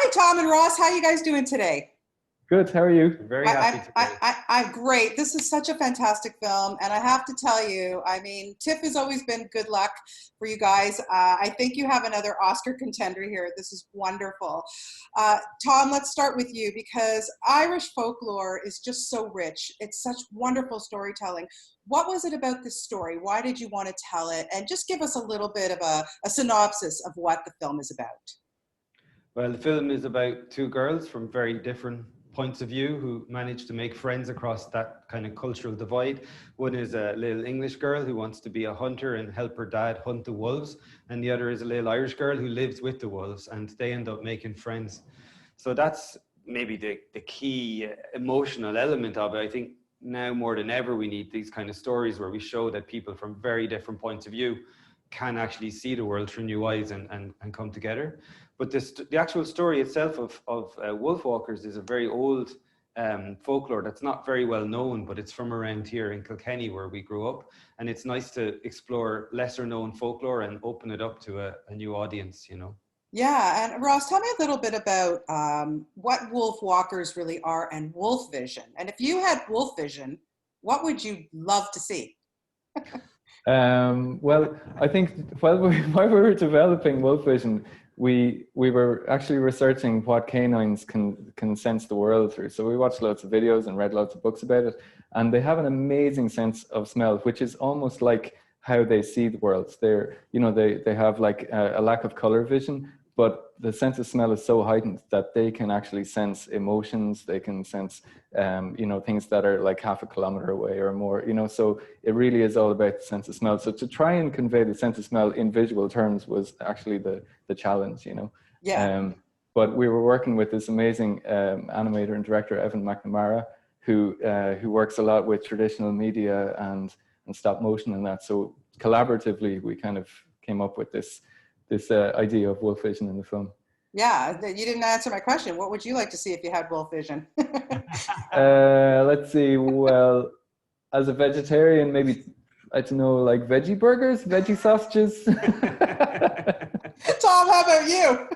Hi, Tom and Ross. How are you guys doing today? Good. How are you? Very happy today. I'm great. This is such a fantastic film, and I have to tell you, I mean, TIFF has always been good luck for you guys. I think you have another Oscar contender here. This is wonderful. Tom, let's start with you because Irish folklore is just so rich. It's such wonderful storytelling. What was it about this story? Why did you want to tell it? And just give us a little bit of a synopsis of what the film is about. Well, the film is about two girls from very different points of view who manage to make friends across that kind of cultural divide. One is a little English girl who wants to be a hunter and help her dad hunt the wolves, and the other is a little Irish girl who lives with the wolves, and they end up making friends. So that's maybe the key emotional element of it. I think now more than ever we need these kind of stories where we show that people from very different points of view can actually see the world through new eyes and come together. But the actual story itself of Wolfwalkers is a very old folklore that's not very well known, but it's from around here in Kilkenny where we grew up. And it's nice to explore lesser known folklore and open it up to a new audience, you know. Yeah, and Ross, tell me a little bit about what Wolfwalkers really are and wolf vision. And if you had wolf vision, what would you love to see? Well, I think while we were developing wolf vision, we were actually researching what canines can sense the world through. So we watched lots of videos and read lots of books about it, and they have an amazing sense of smell, which is almost like how they see the world. They have like a lack of color vision, but the sense of smell is so heightened that they can actually sense emotions. They can sense, things that are like half a kilometer away or more, so it really is all about the sense of smell. So to try and convey the sense of smell in visual terms was actually the challenge, Yeah. But we were working with this amazing animator and director, Evan McNamara, who works a lot with traditional media and stop motion and that. So collaboratively, we kind of came up with this idea of wolf vision in the film. Yeah, you didn't answer my question. What would you like to see if you had wolf vision? Let's see. Well, as a vegetarian, maybe, I don't know, like veggie burgers, veggie sausages. Tom, how about you?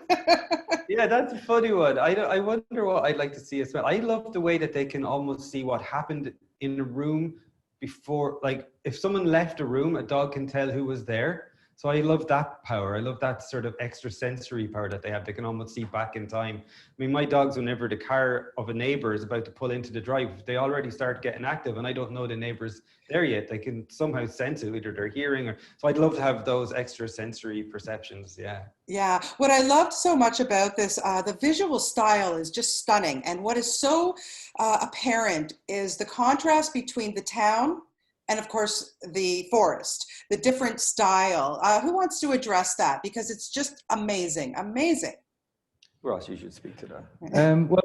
Yeah, that's a funny one. I wonder what I'd like to see as well. I love the way that they can almost see what happened in a room before, like if someone left a room, a dog can tell who was there. So I love that power. I love that sort of extra sensory power that they have. They can almost see back in time. I mean, my dogs, whenever the car of a neighbor is about to pull into the drive, they already start getting active, and I don't know the neighbor's there yet. They can somehow sense it, either they're hearing or, so I'd love to have those extra sensory perceptions. Yeah. Yeah, what I loved so much about this, the visual style is just stunning. And what is so apparent is the contrast between the town and of course the forest, the different style. Who wants to address that? Because it's just amazing, amazing. Ross, you should speak to that. Well,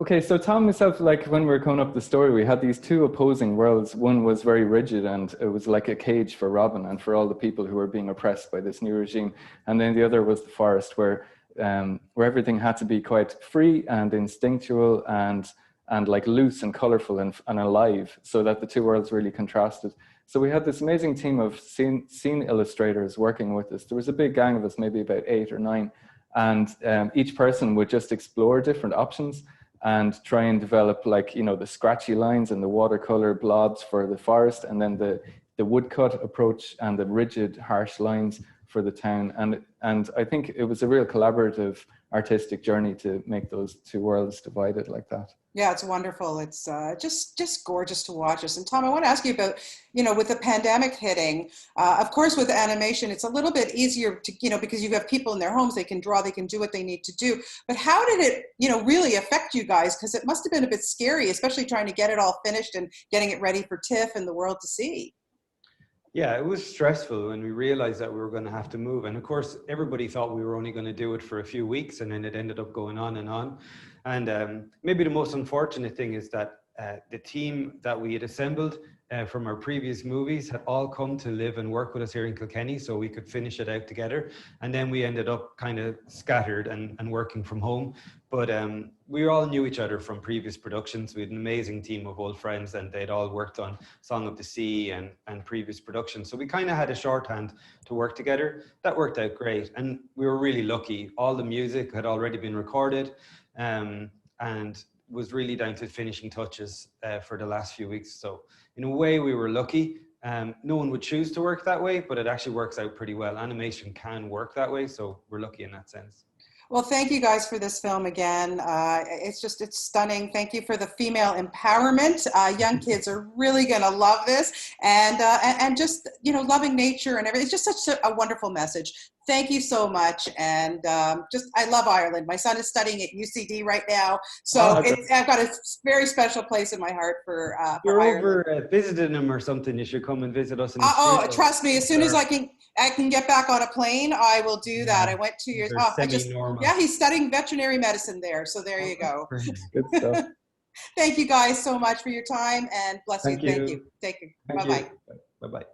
okay, so Tom and myself, like when we were coming up the story, we had these two opposing worlds. One was very rigid and it was like a cage for Robyn and for all the people who were being oppressed by this new regime. And then the other was the forest where everything had to be quite free and instinctual and like loose and colorful and alive, so that the two worlds really contrasted. So we had this amazing team of scene illustrators working with us. There was a big gang of us, maybe about 8 or 9, and each person would just explore different options and try and develop, like, the scratchy lines and the watercolor blobs for the forest, and then the woodcut approach and the rigid, harsh lines for the town. And I think it was a real collaborative artistic journey to make those two worlds divided like that. Yeah, it's wonderful. It's just gorgeous to watch this. And Tom, I want to ask you about, with the pandemic hitting, of course, with animation, it's a little bit easier to, because you have people in their homes, they can draw, they can do what they need to do. But how did it, really affect you guys? Because it must have been a bit scary, especially trying to get it all finished and getting it ready for TIFF and the world to see. Yeah, it was stressful when we realized that we were going to have to move. And of course, everybody thought we were only going to do it for a few weeks, and then it ended up going on and on. And maybe the most unfortunate thing is that the team that we had assembled from our previous movies had all come to live and work with us here in Kilkenny so we could finish it out together. And then we ended up kind of scattered and working from home. But we all knew each other from previous productions. We had an amazing team of old friends, and they'd all worked on Song of the Sea and previous productions. So we kind of had a shorthand to work together. That worked out great. And we were really lucky. All the music had already been recorded and was really down to finishing touches for the last few weeks. So in a way, we were lucky. No one would choose to work that way, but it actually works out pretty well. Animation can work that way, so we're lucky in that sense. Well, thank you guys for this film again. It's stunning. Thank you for the female empowerment. Young kids are really going to love this, and just, you know, loving nature and everything. It's just such a wonderful message. Thank you so much. And I love Ireland. My son is studying at UCD right now. So I've got a very special place in my heart for You're Ireland. over visiting him or something. You should come and visit us. Trust me, as soon as I can get back on a plane, I will do that. I went 2 years. He's studying veterinary medicine there. So there you go. Good stuff. Thank you guys so much for your time, and bless you. Thank you. Take care. Bye-bye. Bye-bye.